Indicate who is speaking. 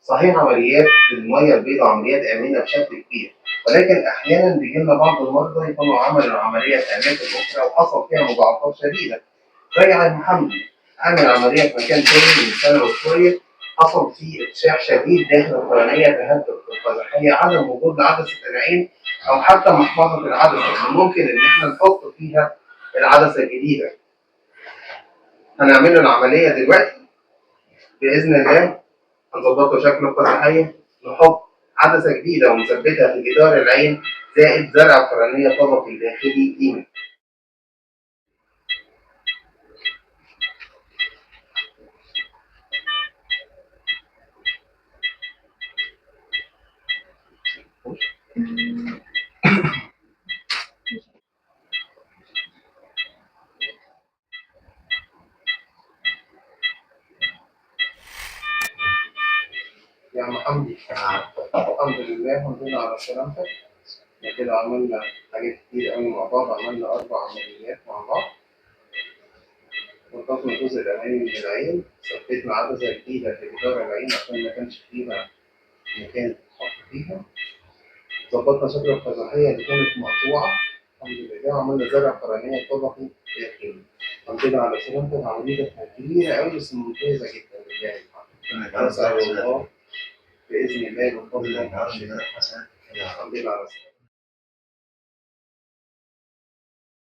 Speaker 1: صحيح عمليات المية البيضاء عمليات آمنة بشكل كبير، ولكن أحيانا بيجي لنا بعض المرضى يكونوا عملوا العملية في أماكن أخرى وحصل فيها مضاعفات شديدة، زي عم حمدي عمل عملية في مكان تاني من سنة وشوية حصل فيه إفشاح شديد داخل القرنية تهدد القزحية، عدم وجود عدسة العين أو حتى محفظة العدسة ممكن إن إحنا نحط فيها العدسة الجديدة. هنعمل له العملية دلوقتي بإذن الله، هنظبطه شكل القزحية، نحط عدسة جديدة ونثبتها في جدار العين زائد زرع قرنية طبقي داخلي قيمة. يا عم حمدي الحمد لله الحمد لله على سلامتك. احنا كده عملنا حاجات كتير قوي مع بعض، عملنا 4 عمليات مع بعض. نظفنا الجزء الأمامي من العين، ثبتنا عدسة جديدة في جدار العين عشان ما كانش فيها مكان تتحط فيها. ظبطنا شكل القزحية اللي كانت مقطوعة الحمد لله، وعملنا زرع قرنية طبقي داخلي. الحمد لله على سلامتك. عملية كانت كبيرة قوي بس ممتازة جدا لله. نسأل الله بإذن الله من فضله الحمد لله على سلامتك.